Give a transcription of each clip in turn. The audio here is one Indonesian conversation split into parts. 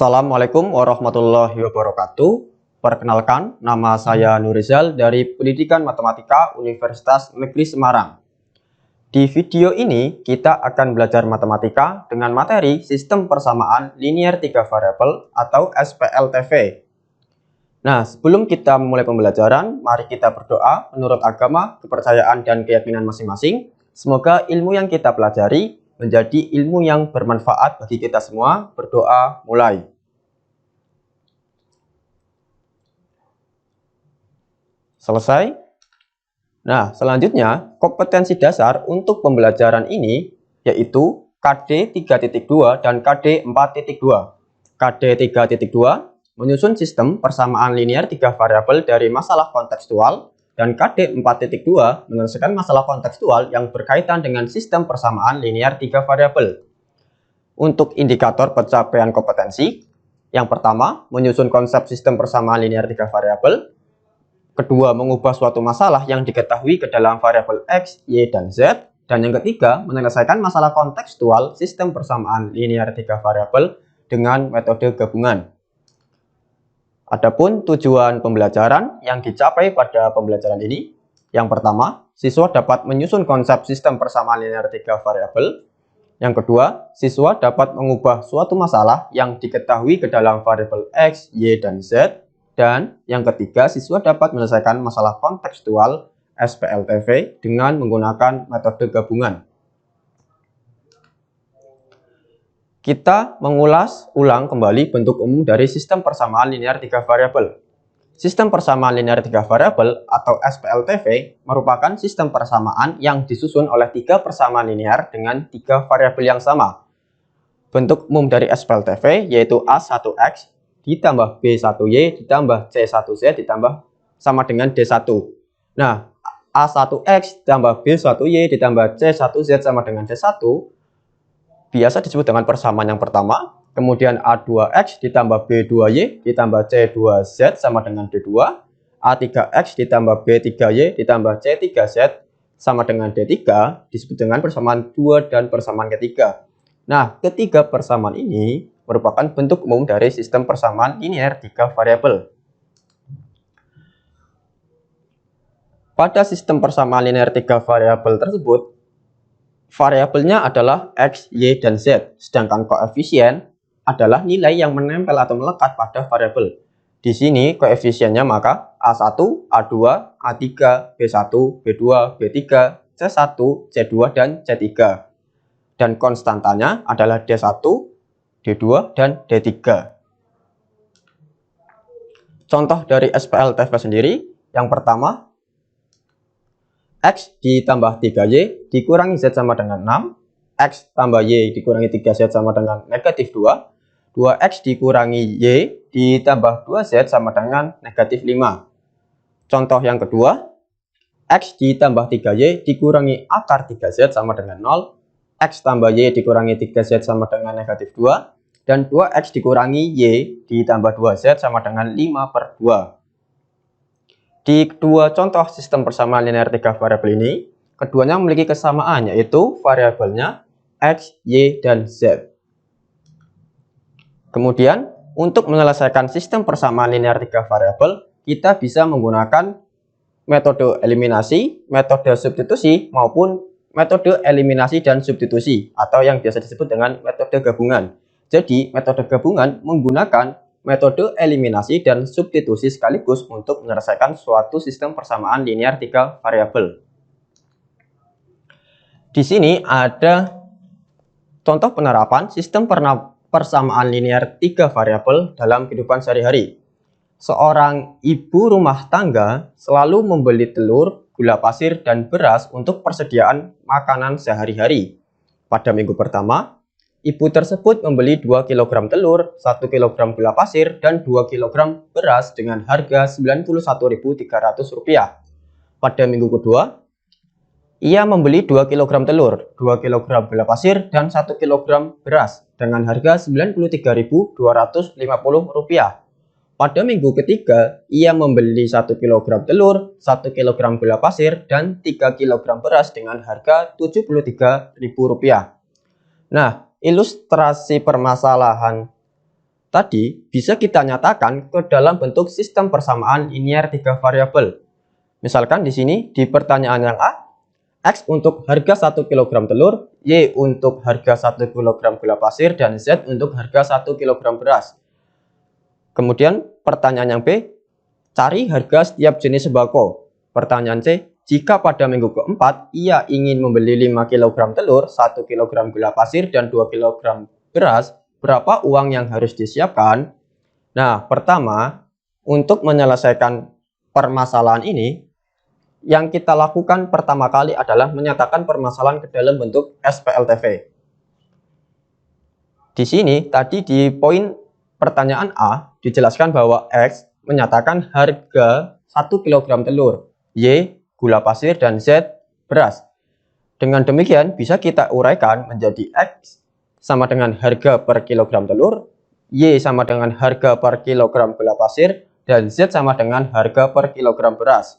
Assalamualaikum warahmatullahi wabarakatuh. Perkenalkan, nama saya Nurizal dari Pendidikan Matematika Universitas Negeri Semarang. Di video ini, kita akan belajar matematika dengan materi Sistem Persamaan Linear 3 Variabel atau SPLTV. Nah, sebelum kita memulai pembelajaran, mari kita berdoa menurut agama, kepercayaan, dan keyakinan masing-masing. Semoga ilmu yang kita pelajari menjadi ilmu yang bermanfaat bagi kita semua. Berdoa mulai. Selesai. Nah, selanjutnya kompetensi dasar untuk pembelajaran ini yaitu KD 3.2 dan KD 4.2. KD 3.2 menyusun sistem persamaan linear 3 variabel dari masalah kontekstual, dan KD 4.2 menyelesaikan masalah kontekstual yang berkaitan dengan sistem persamaan linear 3 variabel. Untuk indikator pencapaian kompetensi, yang pertama, menyusun konsep sistem persamaan linear 3 variabel. Kedua, mengubah suatu masalah yang diketahui ke dalam variabel X, Y, dan Z. Dan yang ketiga, menyelesaikan masalah kontekstual sistem persamaan linear 3 variabel dengan metode gabungan. Adapun tujuan pembelajaran yang dicapai pada pembelajaran ini, yang pertama, siswa dapat menyusun konsep sistem persamaan linear 3 variabel. Yang kedua, siswa dapat mengubah suatu masalah yang diketahui ke dalam variabel X, Y, dan Z. Dan yang ketiga, siswa dapat menyelesaikan masalah kontekstual SPLTV dengan menggunakan metode gabungan. Kita mengulas ulang kembali bentuk umum dari sistem persamaan linear 3 variabel. Sistem persamaan linear 3 variabel atau SPLTV merupakan sistem persamaan yang disusun oleh 3 persamaan linear dengan 3 variabel yang sama. Bentuk umum dari SPLTV yaitu A1X ditambah B1Y ditambah C1Z ditambah sama dengan D1. Nah, A1X ditambah B1Y ditambah C1Z sama dengan D1 biasa disebut dengan persamaan yang pertama. Kemudian A2X ditambah B2Y ditambah C2Z sama dengan D2. A3X ditambah B3Y ditambah C3Z sama dengan D3 disebut dengan persamaan 2 dan persamaan ketiga. Nah, ketiga persamaan ini merupakan bentuk umum dari sistem persamaan linear 3 variabel. Pada sistem persamaan linear 3 variabel tersebut, variabelnya adalah X, Y, dan Z, sedangkan koefisien adalah nilai yang menempel atau melekat pada variabel. Di sini koefisiennya maka A1, A2, A3, B1, B2, B3, C1, C2, dan C3. Dan konstantanya adalah D1, D2, dan D3. Contoh dari SPLTV sendiri, yang pertama, X ditambah 3Y dikurangi Z sama dengan 6, X tambah Y dikurangi 3Z sama dengan negatif 2, 2X dikurangi Y ditambah 2Z sama dengan negatif 5. Contoh yang kedua, X ditambah 3Y dikurangi akar 3Z sama dengan 0, X tambah Y dikurangi 3Z sama dengan negatif 2, dan 2X dikurangi Y ditambah 2Z sama dengan 5/2. Di kedua contoh sistem persamaan linear 3 variabel ini, keduanya memiliki kesamaan yaitu variabelnya X, Y, dan Z. Kemudian, untuk menyelesaikan sistem persamaan linear 3 variabel, kita bisa menggunakan metode eliminasi, metode substitusi, maupun metode eliminasi dan substitusi, atau yang biasa disebut dengan metode gabungan. Jadi, metode gabungan menggunakan metode eliminasi dan substitusi sekaligus untuk menyelesaikan suatu sistem persamaan linear 3 variabel. Di sini ada contoh penerapan sistem persamaan linear 3 variabel dalam kehidupan sehari-hari. Seorang ibu rumah tangga selalu membeli telur, gula pasir, dan beras untuk persediaan makanan sehari-hari. Pada minggu pertama, ibu tersebut membeli 2 kg telur, 1 kg gula pasir, dan 2 kg beras dengan harga Rp91.300. Pada minggu kedua, ia membeli 2 kg telur, 2 kg gula pasir, dan 1 kg beras dengan harga Rp93.250. Pada minggu ketiga, ia membeli 1 kg telur, 1 kg gula pasir, dan 3 kg beras dengan harga Rp73.000. Nah, ilustrasi permasalahan tadi bisa kita nyatakan ke dalam bentuk sistem persamaan linear 3 variabel. Misalkan di sini di pertanyaan yang A, X untuk harga 1 kg telur, Y untuk harga 1 kg gula pasir, dan Z untuk harga 1 kg beras. Kemudian pertanyaan yang B, cari harga setiap jenis sembako. Pertanyaan C, jika pada minggu keempat ia ingin membeli 5 kg telur, 1 kg gula pasir, dan 2 kg beras, berapa uang yang harus disiapkan? Nah, pertama, untuk menyelesaikan permasalahan ini, yang kita lakukan pertama kali adalah menyatakan permasalahan ke dalam bentuk SPLTV. Di sini, tadi di poin pertanyaan A, dijelaskan bahwa X menyatakan harga 1 kg telur, Y gula pasir, dan Z beras. Dengan demikian bisa kita uraikan menjadi X sama dengan harga per kilogram telur, Y sama dengan harga per kilogram gula pasir, dan Z sama dengan harga per kilogram beras.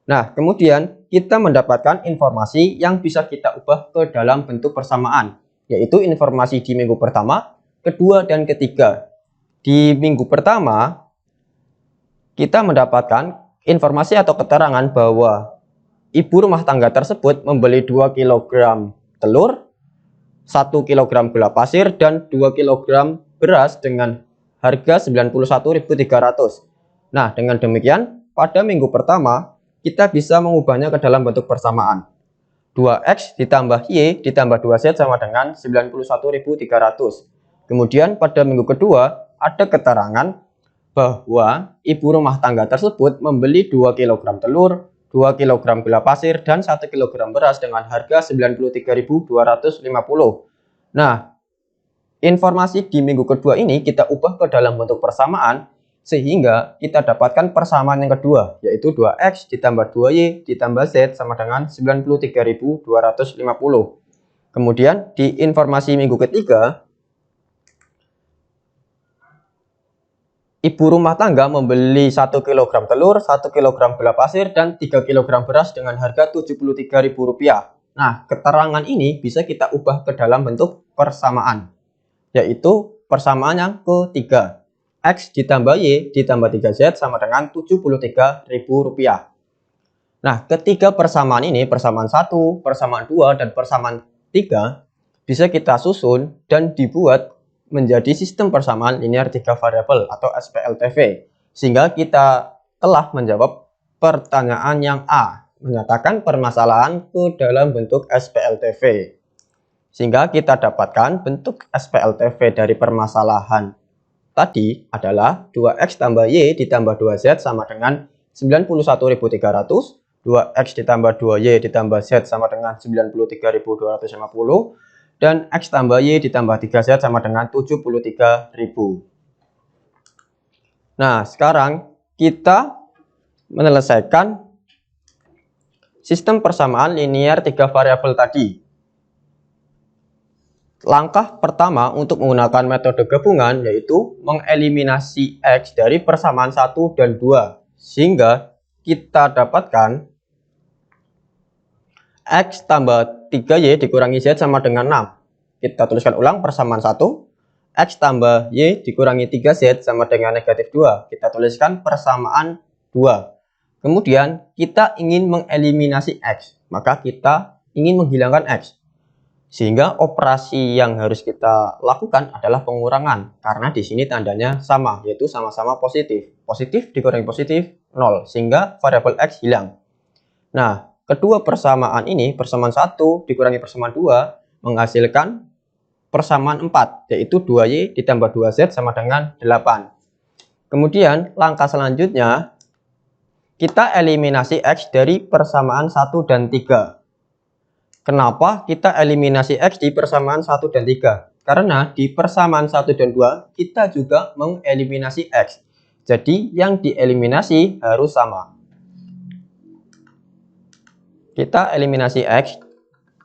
Nah, kemudian kita mendapatkan informasi yang bisa kita ubah ke dalam bentuk persamaan, yaitu informasi di minggu pertama, kedua, dan ketiga. Di minggu pertama, kita mendapatkan informasi atau keterangan bahwa ibu rumah tangga tersebut membeli 2 kg telur, 1 kg gula pasir, dan 2 kg beras dengan harga 91.300. Nah, dengan demikian, pada minggu pertama, kita bisa mengubahnya ke dalam bentuk persamaan. 2X ditambah Y ditambah 2Z sama dengan 91.300. Kemudian pada minggu kedua, ada keterangan bahwa ibu rumah tangga tersebut membeli 2 kg telur, 2 kg gula pasir, dan 1 kg beras dengan harga 93.250. Nah, informasi di minggu kedua ini kita ubah ke dalam bentuk persamaan, sehingga kita dapatkan persamaan yang kedua, yaitu 2X ditambah 2Y ditambah Z sama dengan 93.250. Kemudian di informasi minggu ketiga, ibu rumah tangga membeli 1 kg telur, 1 kg gula pasir, dan 3 kg beras dengan harga Rp73.000. Nah, keterangan ini bisa kita ubah ke dalam bentuk persamaan, yaitu persamaan yang ketiga. X ditambah Y ditambah 3Z sama dengan Rp73.000. Nah, ketiga persamaan ini, persamaan 1, persamaan 2, dan persamaan 3, bisa kita susun dan dibuat menjadi sistem persamaan linear 3 variabel atau SPLTV. Sehingga kita telah menjawab pertanyaan yang A, menyatakan permasalahan ke dalam bentuk SPLTV. Sehingga kita dapatkan bentuk SPLTV dari permasalahan tadi adalah 2X tambah Y ditambah 2Z sama dengan 91.300, 2X ditambah 2Y ditambah Z sama dengan 93.250, dan X tambah Y ditambah 3Z sama dengan 73.000. Nah, sekarang kita menyelesaikan sistem persamaan linear 3 variabel tadi. Langkah pertama untuk menggunakan metode gabungan yaitu mengeliminasi X dari persamaan 1 dan 2. Sehingga kita dapatkan X tambah 3Y dikurangi Z sama dengan 6. Kita tuliskan ulang persamaan 1. X tambah Y dikurangi 3Z sama dengan negatif 2. Kita tuliskan persamaan 2. Kemudian kita ingin mengeliminasi X. Maka kita ingin menghilangkan X. Sehingga operasi yang harus kita lakukan adalah pengurangan. Karena di sini tandanya sama, yaitu sama-sama positif. Positif dikurangi positif, 0. Sehingga variabel X hilang. Nah, kedua persamaan ini, persamaan 1 dikurangi persamaan 2, menghasilkan persamaan 4, yaitu 2Y ditambah 2Z sama dengan 8. Kemudian, langkah selanjutnya, kita eliminasi X dari persamaan 1 dan 3. Kenapa kita eliminasi X di persamaan 1 dan 3? Karena di persamaan 1 dan 2 kita juga mengeliminasi X. Jadi yang dieliminasi harus sama. Kita eliminasi X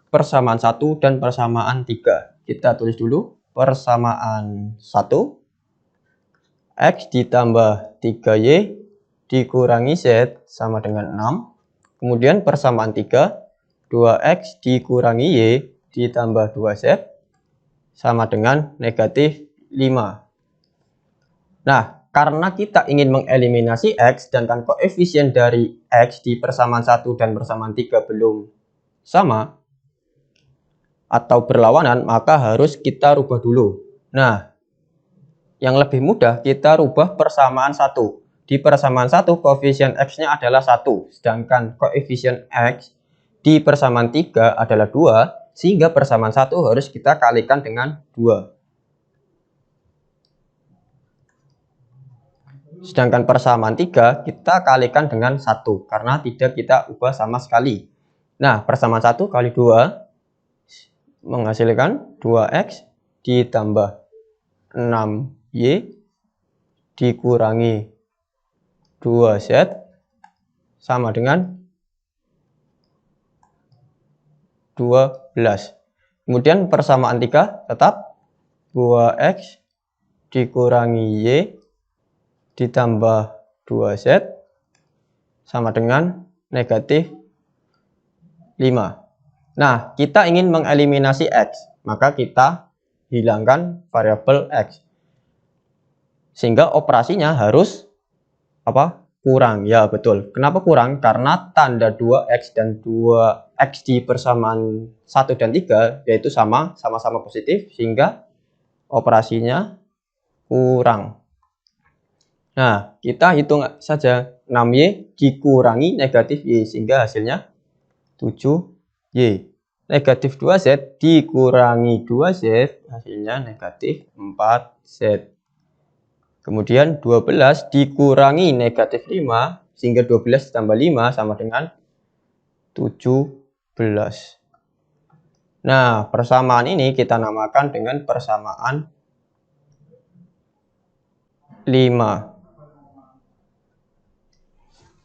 persamaan 1 dan persamaan 3. Kita tulis dulu persamaan 1. X ditambah 3Y dikurangi Z sama dengan 6. Kemudian persamaan 3. 2X dikurangi Y ditambah 2Z sama dengan negatif 5. Nah, karena kita ingin mengeliminasi X, sedangkan koefisien dari X di persamaan 1 dan persamaan 3 belum sama atau berlawanan, maka harus kita rubah dulu. Nah, yang lebih mudah kita rubah persamaan 1. Di persamaan 1 koefisien X-nya adalah 1, sedangkan koefisien X di persamaan 3 adalah 2, sehingga persamaan 1 harus kita kalikan dengan 2. Sedangkan persamaan 3 kita kalikan dengan 1, karena tidak kita ubah sama sekali. Nah, persamaan 1 kali 2 menghasilkan 2X ditambah 6Y dikurangi 2Z sama dengan 12. Kemudian persamaan 3 tetap 2X dikurangi Y ditambah 2Z sama dengan negatif 5. Nah, kita ingin mengeliminasi X, maka kita hilangkan variabel X. Sehingga operasinya harus kurang. Ya, betul. Kenapa kurang? Karena tanda 2X dan 2X di persamaan 1 dan 3 yaitu sama-sama positif, sehingga operasinya kurang. Nah, kita hitung saja 6Y dikurangi negatif Y, sehingga hasilnya 7Y. Negatif 2Z dikurangi 2Z hasilnya negatif 4Z. Kemudian 12 dikurangi negatif 5, sehingga 12 tambah 5 sama dengan 17. Nah, persamaan ini kita namakan dengan persamaan 5.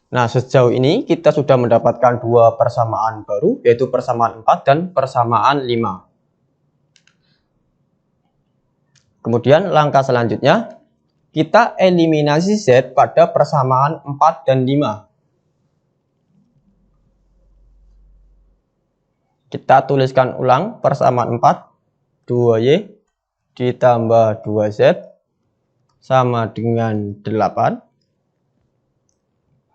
Nah, sejauh ini kita sudah mendapatkan dua persamaan baru, yaitu persamaan 4 dan persamaan 5. Kemudian langkah selanjutnya, kita eliminasi Z pada persamaan 4 dan 5. Kita tuliskan ulang persamaan 4, 2Y ditambah 2Z sama dengan 8.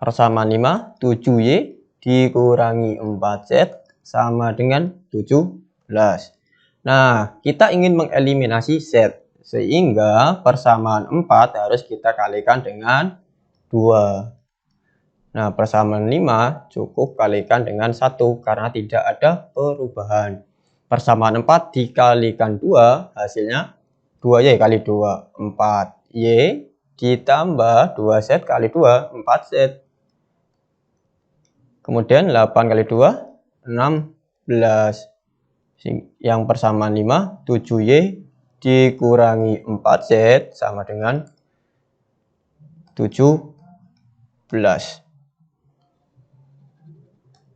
Persamaan 5, 7Y dikurangi 4Z sama dengan 17. Nah, kita ingin mengeliminasi Z, sehingga persamaan 4 harus kita kalikan dengan 2. Nah, persamaan 5 cukup kalikan dengan 1 karena tidak ada perubahan. Persamaan 4 dikalikan 2 hasilnya 2Y kali 2, 4Y ditambah 2Z kali 2, 4Z. Kemudian 8 kali 2, 16. Yang persamaan 5, 7Y dikurangi 4Z sama dengan 17.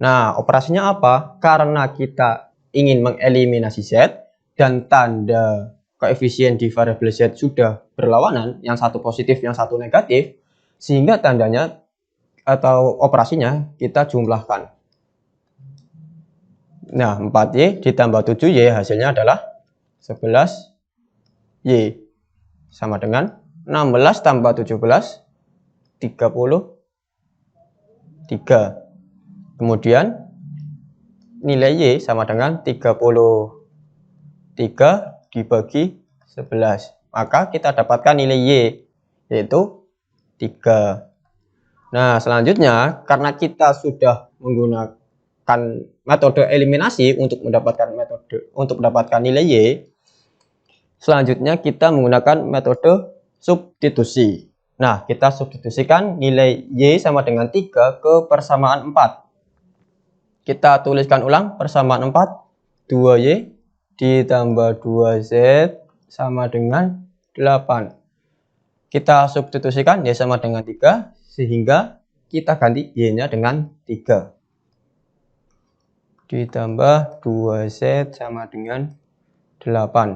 Nah, operasinya apa? Karena kita ingin mengeliminasi Z dan tanda koefisien di variabel Z sudah berlawanan, yang satu positif, yang satu negatif, sehingga tandanya atau operasinya kita jumlahkan. Nah, 4Y ditambah 7Y hasilnya adalah 11Y sama dengan 16 tambah 17, 33. Kemudian nilai Y sama dengan 33 dibagi 11. Maka kita dapatkan nilai Y, yaitu 3. Nah, selanjutnya karena kita sudah menggunakan metode eliminasi untuk mendapatkan nilai Y, selanjutnya kita menggunakan metode substitusi. Nah, kita substitusikan nilai Y sama dengan 3 ke persamaan 4. Kita tuliskan ulang persamaan 4, 2Y ditambah 2Z sama dengan 8. Kita substitusikan Y sama dengan 3, sehingga kita ganti Y-nya dengan 3. Ditambah 2Z sama dengan 8.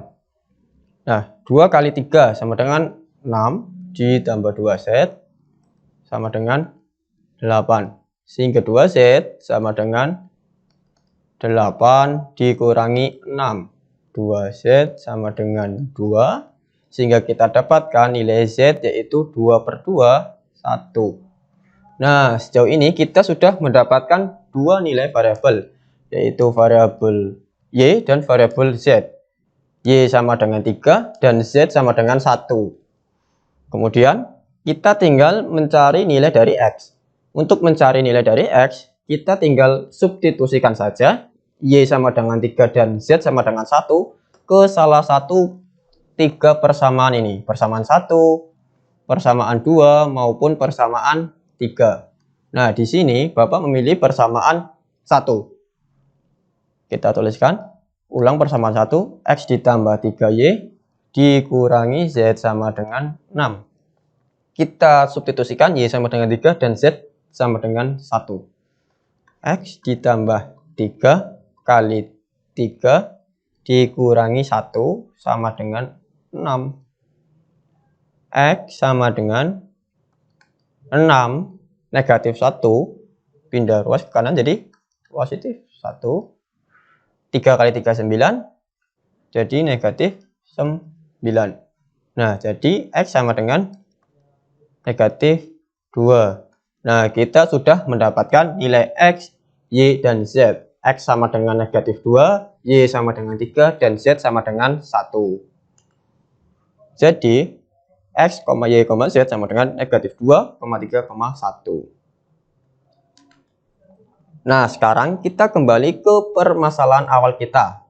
Nah, 2 kali 3 sama dengan 6, ditambah 2Z sama dengan 8. Sehingga 2Z sama dengan 8 dikurangi 6. 2Z sama dengan 2, Sehingga kita dapatkan nilai Z yaitu 2/2, 1. Nah, sejauh ini kita sudah mendapatkan dua nilai variabel, yaitu variabel Y dan variabel Z. Y sama dengan 3 dan Z sama dengan 1. Kemudian kita tinggal mencari nilai dari X. Untuk mencari nilai dari X, kita tinggal substitusikan saja Y sama dengan 3 dan Z sama dengan 1 ke salah satu 3 persamaan ini. Persamaan 1, persamaan 2, maupun persamaan 3. Nah, di sini Bapak memilih persamaan 1. Kita tuliskan, ulang persamaan 1, X ditambah 3Y dikurangi Z sama dengan 6. Kita substitusikan Y sama dengan 3 dan Z sama dengan 1. X ditambah 3 kali 3 dikurangi 1 sama dengan 6. X sama dengan 6, negatif 1, pindah ruas ke kanan jadi positif 1. 3 kali 3, 9, jadi negatif 9. Nah, jadi X sama dengan negatif 2. Nah, kita sudah mendapatkan nilai X, Y, dan Z. X sama dengan negatif 2, Y sama dengan 3, dan Z sama dengan 1. Jadi, X, Y, Z sama dengan negatif 2, 3, 1. Nah, sekarang kita kembali ke permasalahan awal kita.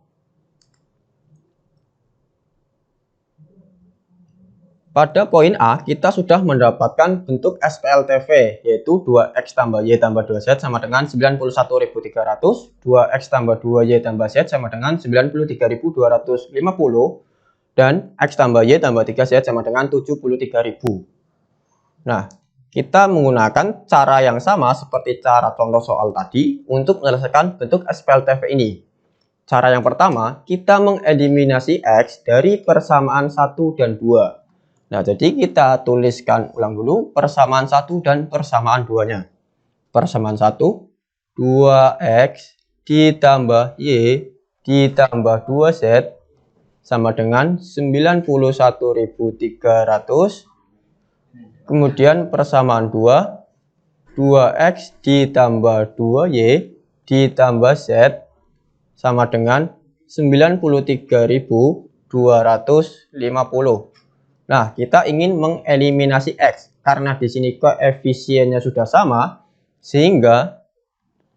Pada poin A, kita sudah mendapatkan bentuk SPLTV, yaitu 2X tambah Y tambah 2Z sama dengan 91.300, 2X tambah 2Y tambah Z sama dengan 93.250, dan X tambah Y tambah 3Z sama dengan 73.000. Nah, kita menggunakan cara yang sama seperti cara contoh soal tadi untuk menyelesaikan bentuk SPLTV ini. Cara yang pertama, kita mengeliminasi X dari persamaan 1 dan 2. Nah, jadi kita tuliskan ulang dulu persamaan 1 dan persamaan 2-nya. Persamaan 1, 2X ditambah Y ditambah 2Z sama dengan 91.300. Kemudian persamaan 2, 2X ditambah 2Y ditambah Z sama dengan 93.250. Nah, kita ingin mengeliminasi X. Karena di sini koefisiennya sudah sama, sehingga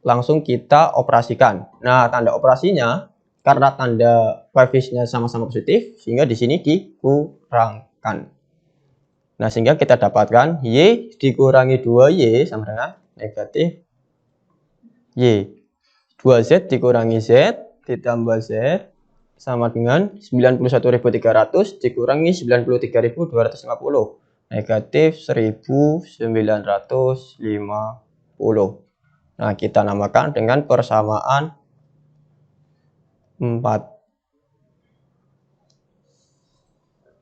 langsung kita operasikan. Nah, tanda operasinya, karena tanda koefisiennya sama-sama positif, sehingga di sini dikurangkan. Nah, sehingga kita dapatkan Y dikurangi 2Y sama dengan negatif Y. 2Z dikurangi Z ditambah Z sama dengan 91.300 dikurangi 93.250, negatif 1.950. Nah, kita namakan dengan persamaan 4.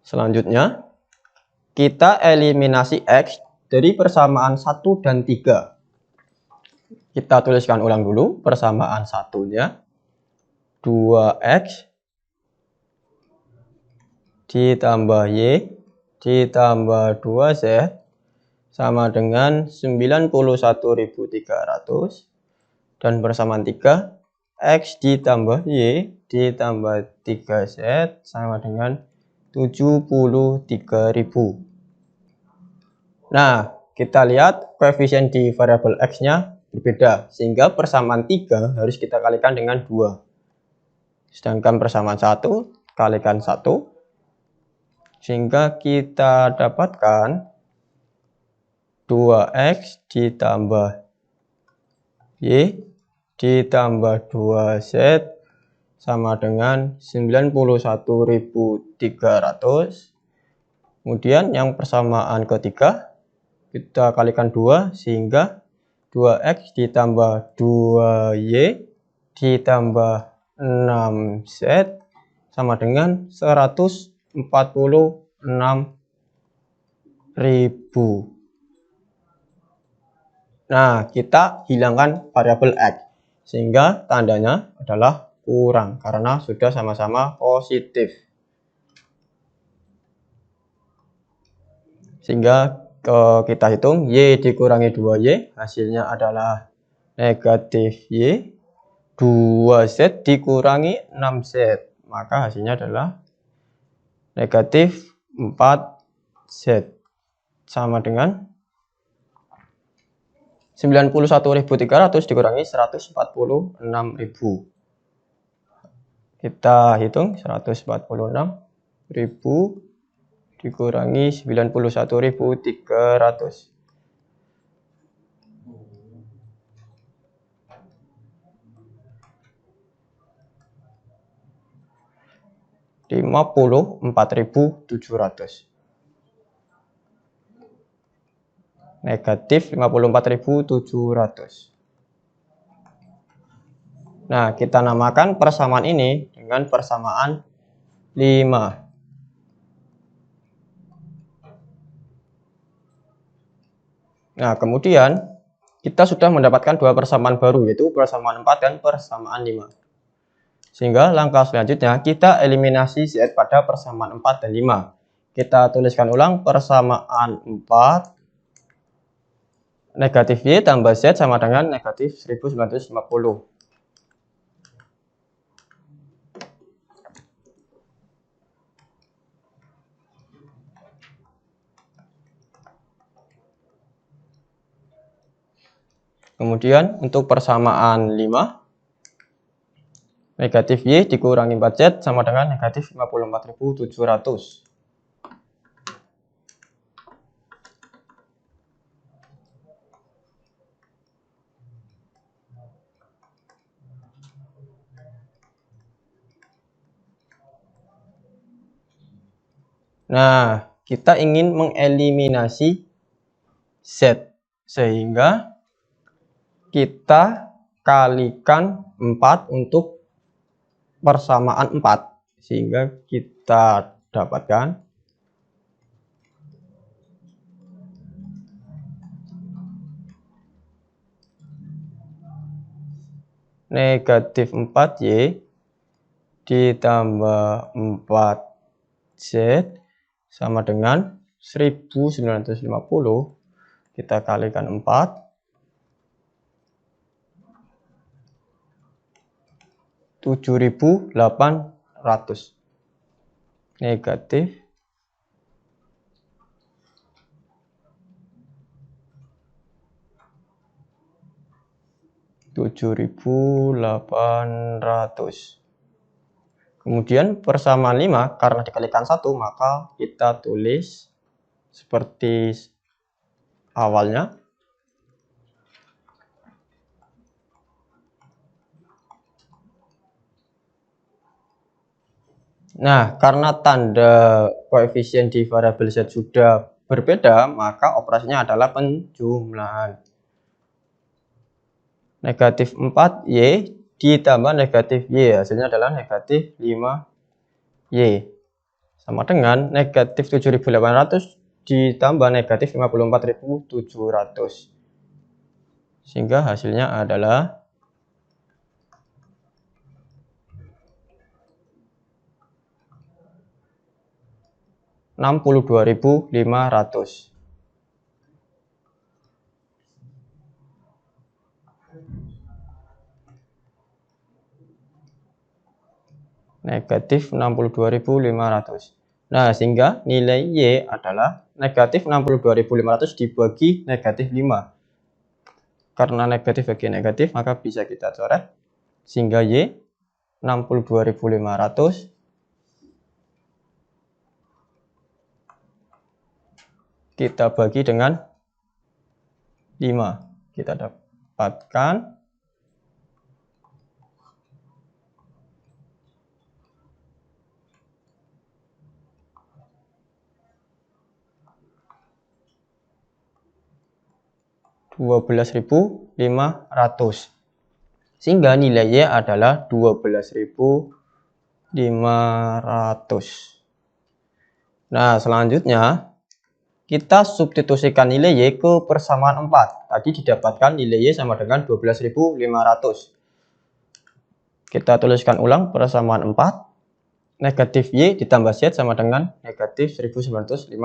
Selanjutnya, kita eliminasi X dari persamaan 1 dan 3. Kita tuliskan ulang dulu persamaan satunya. 2X ditambah Y ditambah 2Z sama dengan 91.300, dan persamaan 3, X ditambah Y ditambah 3Z sama dengan 73.000. Nah, kita lihat koefisien di variabel X-nya berbeda, sehingga persamaan 3 harus kita kalikan dengan 2. Sedangkan persamaan 1 kalikan 1, sehingga kita dapatkan 2X ditambah Y ditambah 2Z sama dengan 91.300. Kemudian yang persamaan ketiga kita kalikan 2, sehingga 2X ditambah 2Y ditambah 6Z sama dengan 146.000. Nah, kita hilangkan variabel X, sehingga tandanya adalah kurang karena sudah sama-sama positif. Sehingga kita hitung Y dikurangi 2Y, hasilnya adalah negatif Y. 2Z dikurangi 6Z, maka hasilnya adalah negatif 4Z. Sama dengan 91.300 dikurangi 146.000. Kita hitung 146.000 dikurangi 91.300. 54.700. Negatif 54.700. Nah, kita namakan persamaan ini dengan persamaan 5. Nah, kemudian kita sudah mendapatkan dua persamaan baru, yaitu persamaan 4 dan persamaan 5. Sehingga langkah selanjutnya kita eliminasi Z pada persamaan 4 dan 5. Kita tuliskan ulang persamaan 4. Negatif Y tambah Z sama dengan negatif 1950. Kemudian untuk persamaan 5, negatif Y dikurangi 4Z sama dengan negatif 54.700. Nah, kita ingin mengeliminasi Z, sehingga kita kalikan 4 untuk persamaan 4, sehingga kita dapatkan negatif 4Y ditambah 4Z sama dengan 1950. Kita kalikan 4. 7.800. Negatif 7.800. Kemudian persamaan 5 karena dikalikan 1, maka kita tulis seperti awalnya. Nah, karena tanda koefisien di variabel Z sudah berbeda, maka operasinya adalah penjumlahan. Negatif 4Y ditambah negatif Y, hasilnya adalah negatif 5Y. Sama dengan negatif 7.800 ditambah negatif 54.700. Sehingga hasilnya adalah $62.500. Negatif 62.500. Nah, sehingga nilai Y adalah negatif 62.500 dibagi negatif 5. Karena negatif bagi negatif, maka bisa kita coret. Sehingga Y 62.500 kita bagi dengan 5. Kita dapatkan $12.500. Sehingga nilai Y adalah 12.500. Nah, selanjutnya kita substitusikan nilai Y ke persamaan 4. Tadi didapatkan nilai Y sama dengan 12.500. Kita tuliskan ulang persamaan 4. Negatif Y ditambah Z sama dengan negatif 1950.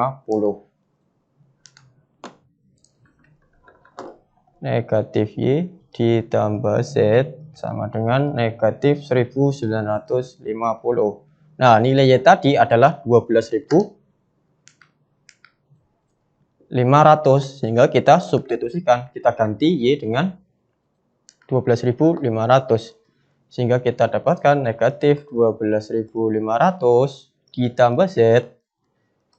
negatif Y ditambah Z sama dengan negatif 1950. Nah, nilai Y tadi adalah 12.500, sehingga kita substitusikan, kita ganti Y dengan 12.500, sehingga kita dapatkan negatif 12.500 ditambah Z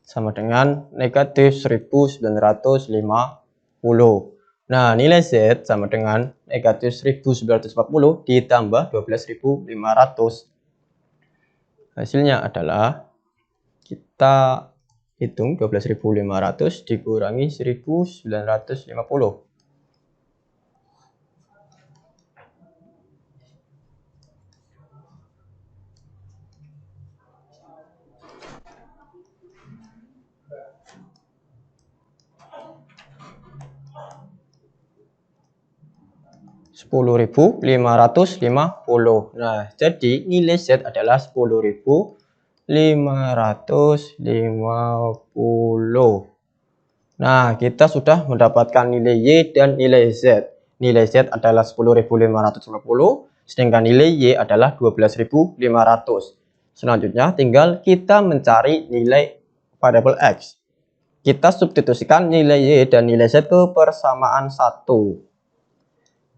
sama dengan negatif 1950. Nah, nilai Z sama dengan negatif 1940 ditambah 12.500. Hasilnya adalah kita hitung 12.500 dikurangi 1950. 10.550. Nah, jadi nilai Z adalah 10.550. Nah, kita sudah mendapatkan nilai Y dan nilai Z. Nilai Z adalah 10.550, sedangkan nilai Y adalah 12.500. Selanjutnya, tinggal kita mencari nilai variabel X. Kita substitusikan nilai Y dan nilai Z ke persamaan 1.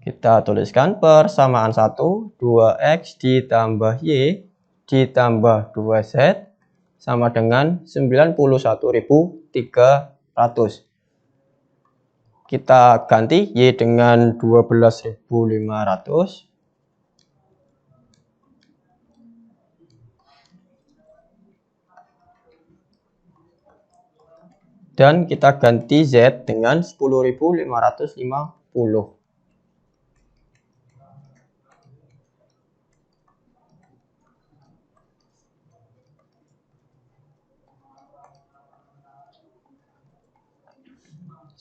Kita tuliskan persamaan 1, 2X ditambah Y ditambah 2Z sama dengan 91.300. Kita ganti Y dengan 12.500. Dan kita ganti Z dengan 10.550.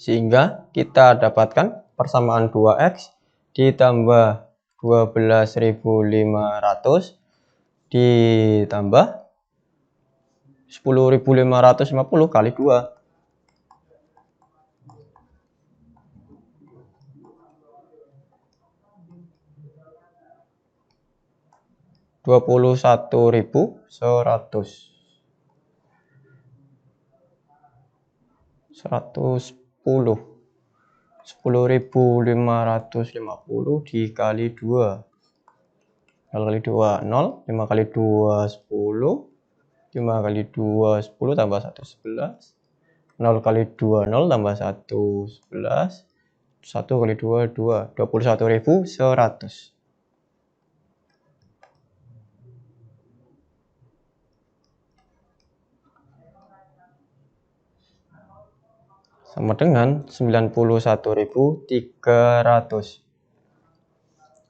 Sehingga kita dapatkan persamaan 2X ditambah 12.500 ditambah 10.550 kali 2. 21.100. 10.550 dikali 2. 0 kali 2 0, 5 kali 2 10, 5 kali 2 10 tambah 1 11, 0 kali 2 0 tambah 1 11, 1 kali 2 2, 21.100. Sama dengan 91.300.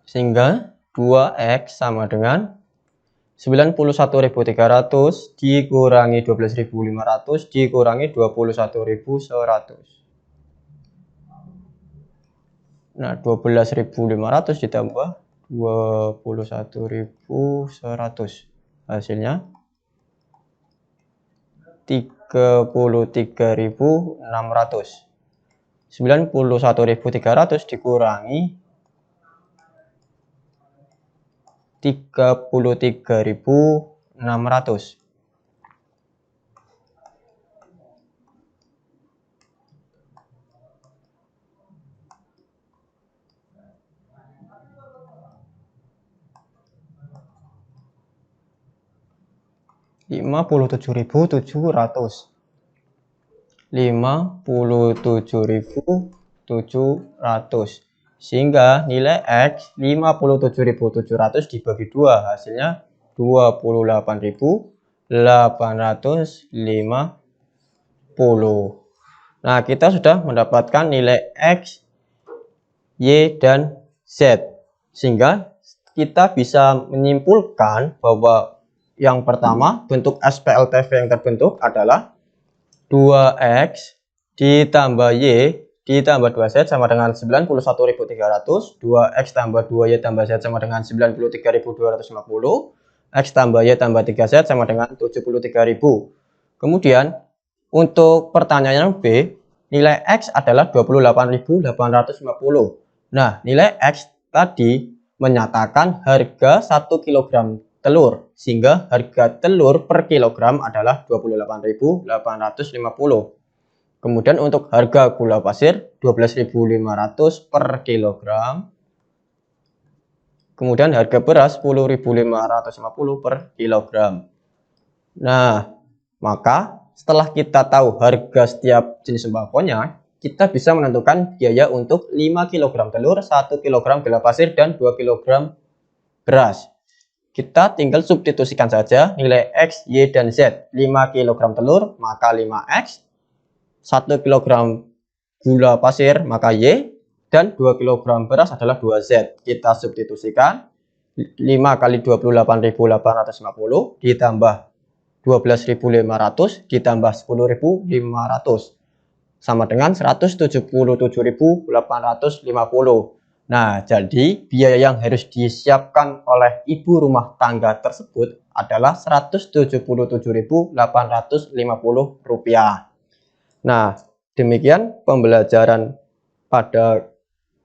Sehingga 2X sama dengan 91.300 dikurangi 12.500 dikurangi 21.100. Nah, 12.500 ditambah 21.100. Hasilnya 33.600. 91.300 dikurangi 33.600. $57.700. 57.700. Sehingga nilai X 57.700 dibagi 2, hasilnya 28.850. Nah, kita sudah mendapatkan nilai X, Y, dan Z. Sehingga kita bisa menyimpulkan bahwa yang pertama, bentuk SPLTV yang terbentuk adalah 2X ditambah Y ditambah 2Z sama dengan 91.300. 2X tambah 2Y tambah Z sama dengan 93.250. X tambah Y tambah 3Z sama dengan 73.000. Kemudian untuk pertanyaan B, nilai X adalah 28.850. Nah, nilai X tadi menyatakan harga 1 kg telur, sehingga harga telur per kilogram adalah 28.850. Kemudian untuk harga gula pasir 12.500 per kilogram. Kemudian harga beras 10.550 per kilogram. Nah, maka setelah kita tahu harga setiap jenis sembakonya, kita bisa menentukan biaya untuk 5 kg telur, 1 kg gula pasir, dan 2 kg beras. Kita tinggal substitusikan saja nilai X, Y, dan Z. 5 kg telur maka 5X, 1 kg gula pasir maka Y, dan 2 kg beras adalah 2Z. Kita substitusikan 5 kali 28.850 ditambah 12.500 ditambah 10.500 sama dengan 177.850. Nah, jadi biaya yang harus disiapkan oleh ibu rumah tangga tersebut adalah Rp177.850. Nah, demikian pembelajaran pada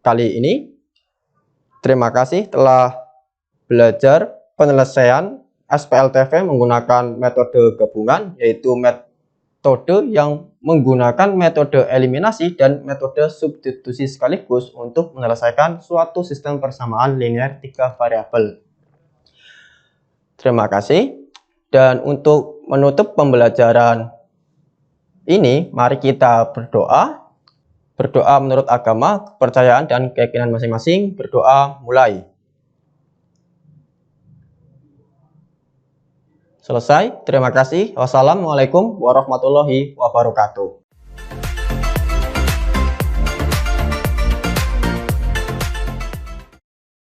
kali ini. Terima kasih telah belajar penyelesaian SPLTV menggunakan metode gabungan, yaitu metode yang menggunakan metode eliminasi dan metode substitusi sekaligus untuk menyelesaikan suatu sistem persamaan linear 3 variabel. Terima kasih. Dan untuk menutup pembelajaran ini, mari kita berdoa. Berdoa menurut agama, kepercayaan, dan keyakinan masing-masing. Berdoa mulai. Selesai. Terima kasih. Wassalamualaikum warahmatullahi wabarakatuh.